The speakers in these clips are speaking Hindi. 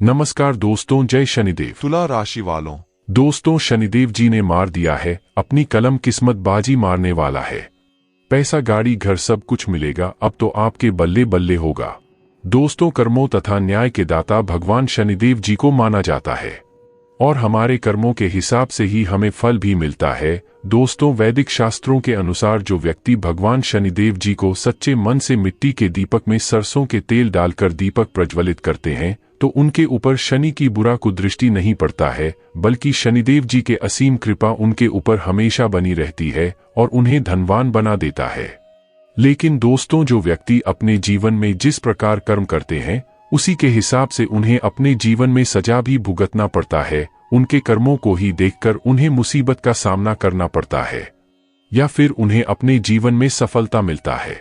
नमस्कार दोस्तों, जय शनिदेव। तुला राशि वालों, दोस्तों, शनिदेव जी ने मार दिया है अपनी कलम, किस्मत बाजी मारने वाला है। पैसा, गाड़ी, घर सब कुछ मिलेगा, अब तो आपके बल्ले बल्ले होगा। दोस्तों, कर्मों तथा न्याय के दाता भगवान शनिदेव जी को माना जाता है और हमारे कर्मों के हिसाब से ही हमें फल भी मिलता है। दोस्तों, वैदिक शास्त्रों के अनुसार जो व्यक्ति भगवान शनिदेव जी को सच्चे मन से मिट्टी के दीपक में सरसों के तेल डालकर दीपक प्रज्वलित करते हैं तो उनके ऊपर शनि की बुरा कुदृष्टि नहीं पड़ता है, बल्कि शनिदेव जी के असीम कृपा उनके ऊपर हमेशा बनी रहती है और उन्हें धनवान बना देता है। लेकिन दोस्तों, जो व्यक्ति अपने जीवन में जिस प्रकार कर्म करते हैं उसी के हिसाब से उन्हें अपने जीवन में सजा भी भुगतना पड़ता है। उनके कर्मों को ही देखकर उन्हें मुसीबत का सामना करना पड़ता है या फिर उन्हें अपने जीवन में सफलता मिलता है।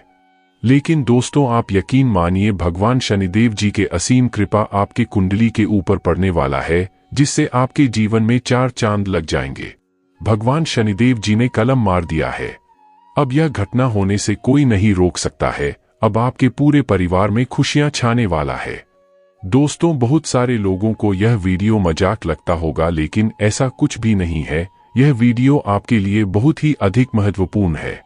लेकिन दोस्तों, आप यकीन मानिए, भगवान शनिदेव जी के असीम कृपा आपके कुंडली के ऊपर पड़ने वाला है, जिससे आपके जीवन में 4 चांद लग जाएंगे। भगवान शनिदेव जी ने कलम मार दिया है। अब यह घटना होने से कोई नहीं रोक सकता है। अब आपके पूरे परिवार में खुशियां छाने वाला है। दोस्तों, बहुत सारे लोगों को यह वीडियो मजाक लगता होगा, लेकिन ऐसा कुछ भी नहीं है। यह वीडियो आपके लिए बहुत ही अधिक महत्वपूर्ण है।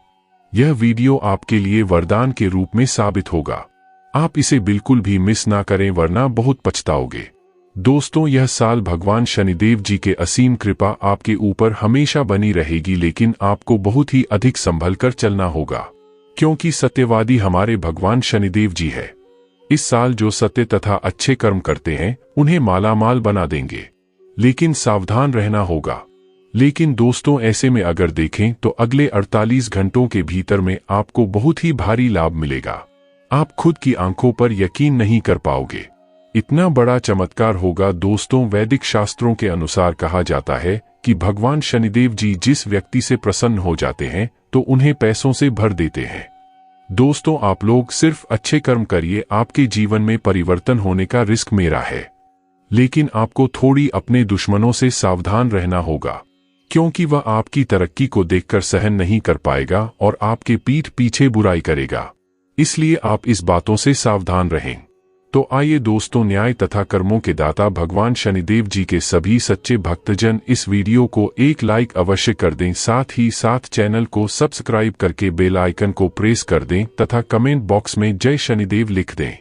यह वीडियो आपके लिए वरदान के रूप में साबित होगा। आप इसे बिल्कुल भी मिस ना करें, वरना बहुत पछताओगे। दोस्तों, यह साल भगवान शनिदेव जी के असीम कृपा आपके ऊपर हमेशा बनी रहेगी, लेकिन आपको बहुत ही अधिक संभल कर चलना होगा, क्योंकि सत्यवादी हमारे भगवान शनिदेव जी है। इस साल जो सत्य तथा अच्छे कर्म करते हैं उन्हें मालामाल बना देंगे, लेकिन सावधान रहना होगा। लेकिन दोस्तों, ऐसे में अगर देखें तो अगले 48 घंटों के भीतर में आपको बहुत ही भारी लाभ मिलेगा। आप खुद की आंखों पर यकीन नहीं कर पाओगे, इतना बड़ा चमत्कार होगा। दोस्तों, वैदिक शास्त्रों के अनुसार कहा जाता है कि भगवान शनिदेव जी जिस व्यक्ति से प्रसन्न हो जाते हैं तो उन्हें पैसों से भर देते हैं। दोस्तों, आप लोग सिर्फ अच्छे कर्म करिए, आपके जीवन में परिवर्तन होने का रिस्क मेरा है। लेकिन आपको थोड़ी अपने दुश्मनों से सावधान रहना होगा, क्योंकि वह आपकी तरक्की को देखकर सहन नहीं कर पाएगा और आपके पीठ पीछे बुराई करेगा। इसलिए आप इस बातों से सावधान रहें। तो आइए दोस्तों, न्याय तथा कर्मों के दाता भगवान शनिदेव जी के सभी सच्चे भक्तजन इस वीडियो को एक लाइक अवश्य कर दें, साथ ही साथ चैनल को सब्सक्राइब करके बेल आइकन को प्रेस कर दें तथा कमेंट बॉक्स में जय शनिदेव लिख दें।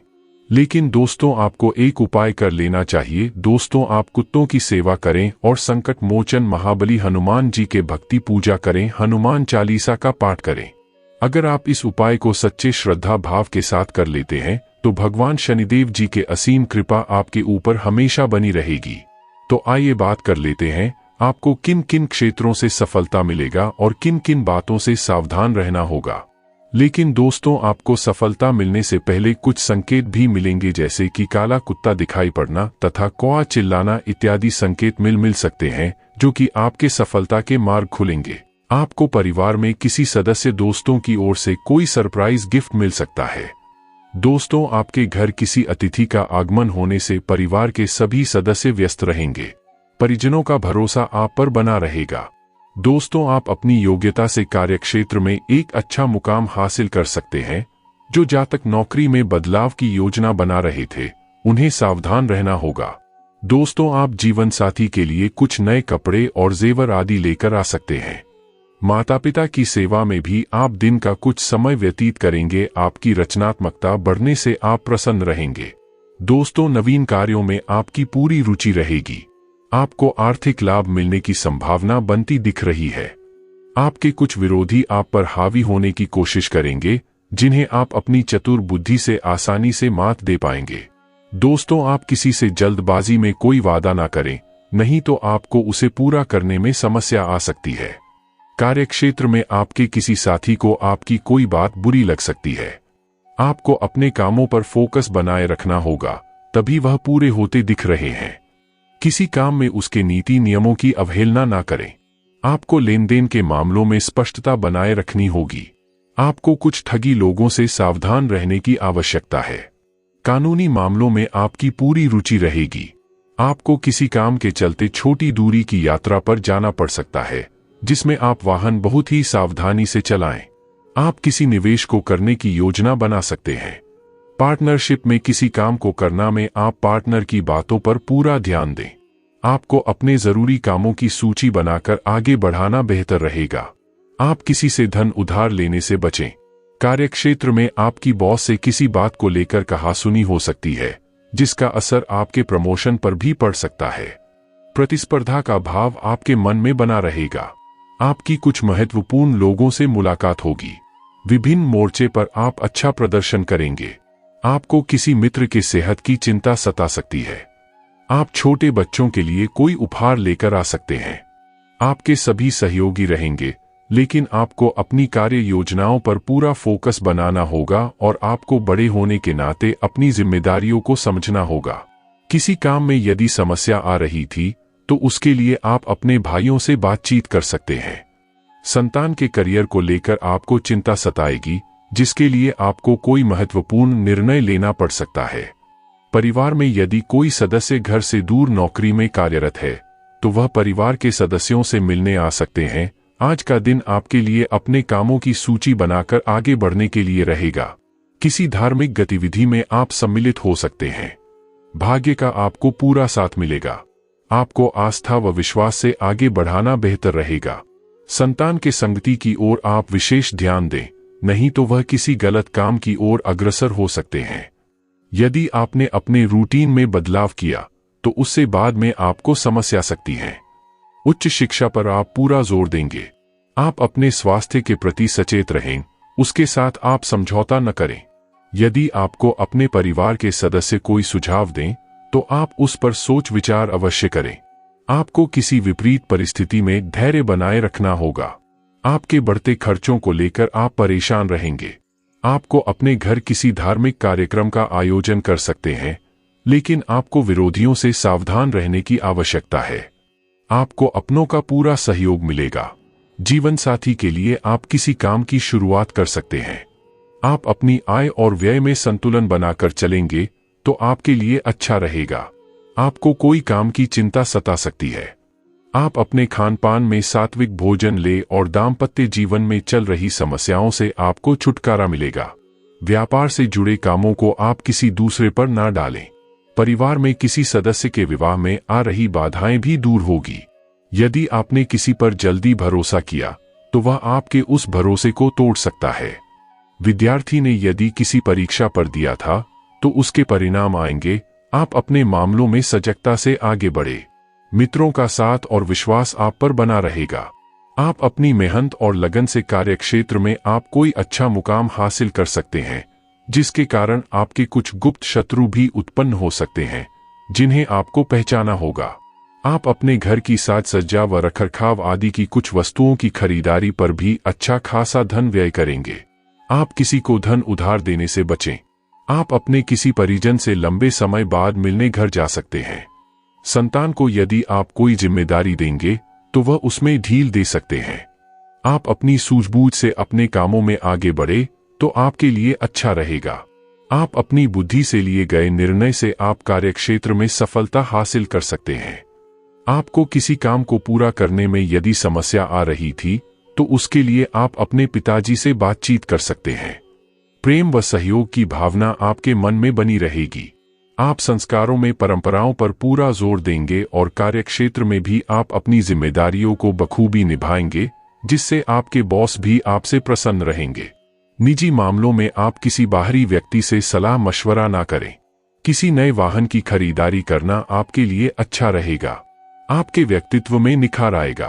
लेकिन दोस्तों, आपको एक उपाय कर लेना चाहिए। दोस्तों, आप कुत्तों की सेवा करें और संकट मोचन महाबली हनुमान जी के भक्ति पूजा करें, हनुमान चालीसा का पाठ करें। अगर आप इस उपाय को सच्चे श्रद्धा भाव के साथ कर लेते हैं तो भगवान शनिदेव जी के असीम कृपा आपके ऊपर हमेशा बनी रहेगी। तो आइए बात कर लेते हैं, आपको किन किन क्षेत्रों से सफलता मिलेगा और किन किन बातों से सावधान रहना होगा। लेकिन दोस्तों, आपको सफलता मिलने से पहले कुछ संकेत भी मिलेंगे, जैसे कि काला कुत्ता दिखाई पड़ना तथा कौआ चिल्लाना इत्यादि संकेत मिल सकते हैं, जो कि आपके सफलता के मार्ग खुलेंगे। आपको परिवार में किसी सदस्य दोस्तों की ओर से कोई सरप्राइज गिफ्ट मिल सकता है। दोस्तों, आपके घर किसी अतिथि का आगमन होने से परिवार के सभी सदस्य व्यस्त रहेंगे। परिजनों का भरोसा आप पर बना रहेगा। दोस्तों, आप अपनी योग्यता से कार्यक्षेत्र में एक अच्छा मुकाम हासिल कर सकते हैं। जो जातक नौकरी में बदलाव की योजना बना रहे थे उन्हें सावधान रहना होगा। दोस्तों, आप जीवन साथी के लिए कुछ नए कपड़े और जेवर आदि लेकर आ सकते हैं। माता पिता की सेवा में भी आप दिन का कुछ समय व्यतीत करेंगे। आपकी रचनात्मकता बढ़ने से आप प्रसन्न रहेंगे। दोस्तों, नवीन कार्यों में आपकी पूरी रुचि रहेगी। आपको आर्थिक लाभ मिलने की संभावना बनती दिख रही है। आपके कुछ विरोधी आप पर हावी होने की कोशिश करेंगे, जिन्हें आप अपनी चतुर बुद्धि से आसानी से मात दे पाएंगे। दोस्तों, आप किसी से जल्दबाजी में कोई वादा ना करें, नहीं तो आपको उसे पूरा करने में समस्या आ सकती है। कार्यक्षेत्र में आपके किसी साथी को आपकी कोई बात बुरी लग सकती है। आपको अपने कामों पर फोकस बनाए रखना होगा, तभी वह पूरे होते दिख रहे हैं। किसी काम में उसके नीति नियमों की अवहेलना ना करें। आपको लेन देन के मामलों में स्पष्टता बनाए रखनी होगी। आपको कुछ ठगी लोगों से सावधान रहने की आवश्यकता है। कानूनी मामलों में आपकी पूरी रुचि रहेगी। आपको किसी काम के चलते छोटी दूरी की यात्रा पर जाना पड़ सकता है, जिसमें आप वाहन बहुत ही सावधानी से चलाएं। आप किसी निवेश को करने की योजना बना सकते हैं। पार्टनरशिप में किसी काम को करना में आप पार्टनर की बातों पर पूरा ध्यान दें। आपको अपने जरूरी कामों की सूची बनाकर आगे बढ़ाना बेहतर रहेगा। आप किसी से धन उधार लेने से बचें। कार्यक्षेत्र में आपकी बॉस से किसी बात को लेकर कहासुनी हो सकती है, जिसका असर आपके प्रमोशन पर भी पड़ सकता है। प्रतिस्पर्धा का भाव आपके मन में बना रहेगा। आपकी कुछ महत्वपूर्ण लोगों से मुलाकात होगी। विभिन्न मोर्चे पर आप अच्छा प्रदर्शन करेंगे। आपको किसी मित्र की सेहत की चिंता सता सकती है। आप छोटे बच्चों के लिए कोई उपहार लेकर आ सकते हैं। आपके सभी सहयोगी रहेंगे, लेकिन आपको अपनी कार्य योजनाओं पर पूरा फोकस बनाना होगा और आपको बड़े होने के नाते अपनी जिम्मेदारियों को समझना होगा। किसी काम में यदि समस्या आ रही थी तो उसके लिए आप अपने भाइयों से बातचीत कर सकते हैं। संतान के करियर को लेकर आपको चिंता सताएगी, जिसके लिए आपको कोई महत्वपूर्ण निर्णय लेना पड़ सकता है। परिवार में यदि कोई सदस्य घर से दूर नौकरी में कार्यरत है तो वह परिवार के सदस्यों से मिलने आ सकते हैं। आज का दिन आपके लिए अपने कामों की सूची बनाकर आगे बढ़ने के लिए रहेगा। किसी धार्मिक गतिविधि में आप सम्मिलित हो सकते हैं। भाग्य का आपको पूरा साथ मिलेगा। आपको आस्था व विश्वास से आगे बढ़ाना बेहतर रहेगा। संतान के संगति की ओर आप विशेष ध्यान दें, नहीं तो वह किसी गलत काम की ओर अग्रसर हो सकते हैं। यदि आपने अपने रूटीन में बदलाव किया तो उससे बाद में आपको समस्या सकती है। उच्च शिक्षा पर आप पूरा जोर देंगे। आप अपने स्वास्थ्य के प्रति सचेत रहें, उसके साथ आप समझौता न करें। यदि आपको अपने परिवार के सदस्य कोई सुझाव दें तो आप उस पर सोच विचार अवश्य करें। आपको किसी विपरीत परिस्थिति में धैर्य बनाए रखना होगा। आपके बढ़ते खर्चों को लेकर आप परेशान रहेंगे। आपको अपने घर किसी धार्मिक कार्यक्रम का आयोजन कर सकते हैं, लेकिन आपको विरोधियों से सावधान रहने की आवश्यकता है। आपको अपनों का पूरा सहयोग मिलेगा। जीवन साथी के लिए आप किसी काम की शुरुआत कर सकते हैं। आप अपनी आय और व्यय में संतुलन बनाकर चलेंगे तो आपके लिए अच्छा रहेगा। आपको कोई काम की चिंता सता सकती है। आप अपने खान पान में सात्विक भोजन ले और दाम्पत्य जीवन में चल रही समस्याओं से आपको छुटकारा मिलेगा। व्यापार से जुड़े कामों को आप किसी दूसरे पर ना डालें। परिवार में किसी सदस्य के विवाह में आ रही बाधाएं भी दूर होगी। यदि आपने किसी पर जल्दी भरोसा किया तो वह आपके उस भरोसे को तोड़ सकता है। विद्यार्थी ने यदि किसी परीक्षा पर दिया था तो उसके परिणाम आएंगे। आप अपने मामलों में सजगता से आगे बढ़े। मित्रों का साथ और विश्वास आप पर बना रहेगा। आप अपनी मेहनत और लगन से कार्यक्षेत्र में आप कोई अच्छा मुकाम हासिल कर सकते हैं, जिसके कारण आपके कुछ गुप्त शत्रु भी उत्पन्न हो सकते हैं, जिन्हें आपको पहचाना होगा। आप अपने घर की साज सज्जा व रखरखाव आदि की कुछ वस्तुओं की खरीदारी पर भी अच्छा खासा धन व्यय करेंगे। आप किसी को धन उधार देने से बचें। आप अपने किसी परिजन से लंबे समय बाद मिलने घर जा सकते हैं। संतान को यदि आप कोई जिम्मेदारी देंगे तो वह उसमें ढील दे सकते हैं। आप अपनी सूझबूझ से अपने कामों में आगे बढ़े तो आपके लिए अच्छा रहेगा। आप अपनी बुद्धि से लिए गए निर्णय से आप कार्यक्षेत्र में सफलता हासिल कर सकते हैं। आपको किसी काम को पूरा करने में यदि समस्या आ रही थी तो उसके लिए आप अपने पिताजी से बातचीत कर सकते हैं। प्रेम व सहयोग की भावना आपके मन में बनी रहेगी। आप संस्कारों में परंपराओं पर पूरा जोर देंगे और कार्यक्षेत्र में भी आप अपनी जिम्मेदारियों को बखूबी निभाएंगे, जिससे आपके बॉस भी आपसे प्रसन्न रहेंगे। निजी मामलों में आप किसी बाहरी व्यक्ति से सलाह मशवरा ना करें। किसी नए वाहन की खरीदारी करना आपके लिए अच्छा रहेगा। आपके व्यक्तित्व में निखार आएगा।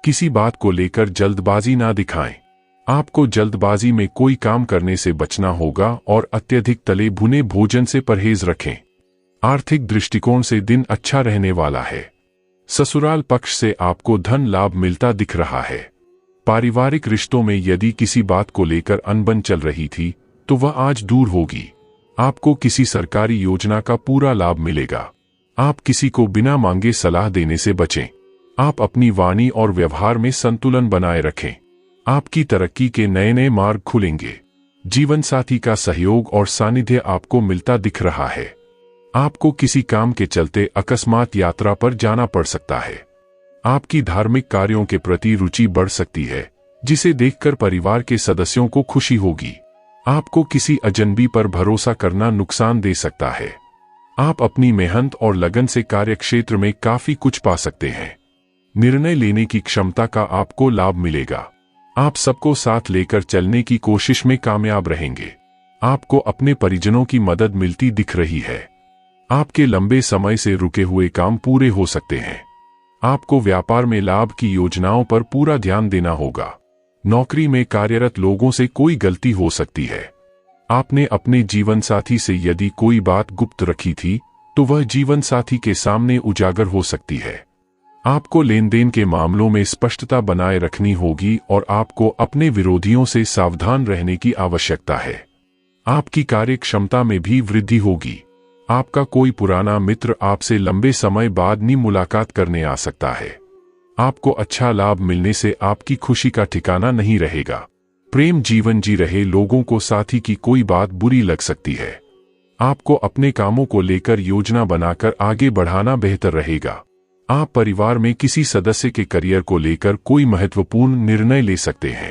किसी बात को लेकर जल्दबाजी ना दिखाएं। आपको जल्दबाजी में कोई काम करने से बचना होगा और अत्यधिक तले भुने भोजन से परहेज रखें। आर्थिक दृष्टिकोण से दिन अच्छा रहने वाला है। ससुराल पक्ष से आपको धन लाभ मिलता दिख रहा है। पारिवारिक रिश्तों में यदि किसी बात को लेकर अनबन चल रही थी तो वह आज दूर होगी। आपको किसी सरकारी योजना का पूरा लाभ मिलेगा। आप किसी को बिना मांगे सलाह देने से बचें। आप अपनी वाणी और व्यवहार में संतुलन बनाए रखें। आपकी तरक्की के नए नए मार्ग खुलेंगे। जीवन साथी का सहयोग और सानिध्य आपको मिलता दिख रहा है। आपको किसी काम के चलते अकस्मात यात्रा पर जाना पड़ सकता है। आपकी धार्मिक कार्यों के प्रति रुचि बढ़ सकती है, जिसे देखकर परिवार के सदस्यों को खुशी होगी। आपको किसी अजनबी पर भरोसा करना नुकसान दे सकता है। आप अपनी मेहनत और लगन से कार्यक्षेत्र में काफी कुछ पा सकते हैं। निर्णय लेने की क्षमता का आपको लाभ मिलेगा। आप सबको साथ लेकर चलने की कोशिश में कामयाब रहेंगे। आपको अपने परिजनों की मदद मिलती दिख रही है। आपके लंबे समय से रुके हुए काम पूरे हो सकते हैं। आपको व्यापार में लाभ की योजनाओं पर पूरा ध्यान देना होगा। नौकरी में कार्यरत लोगों से कोई गलती हो सकती है। आपने अपने जीवन साथी से यदि कोई बात गुप्त रखी थी तो वह जीवन साथी के सामने उजागर हो सकती है। आपको लेन देन के मामलों में स्पष्टता बनाए रखनी होगी और आपको अपने विरोधियों से सावधान रहने की आवश्यकता है। आपकी कार्य क्षमता में भी वृद्धि होगी। आपका कोई पुराना मित्र आपसे लंबे समय बाद नी मुलाकात करने आ सकता है। आपको अच्छा लाभ मिलने से आपकी खुशी का ठिकाना नहीं रहेगा। प्रेम जीवन जी रहे लोगों को साथी की कोई बात बुरी लग सकती है। आपको अपने कामों को लेकर योजना बनाकर आगे बढ़ाना बेहतर रहेगा। आप परिवार में किसी सदस्य के करियर को लेकर कोई महत्वपूर्ण निर्णय ले सकते हैं।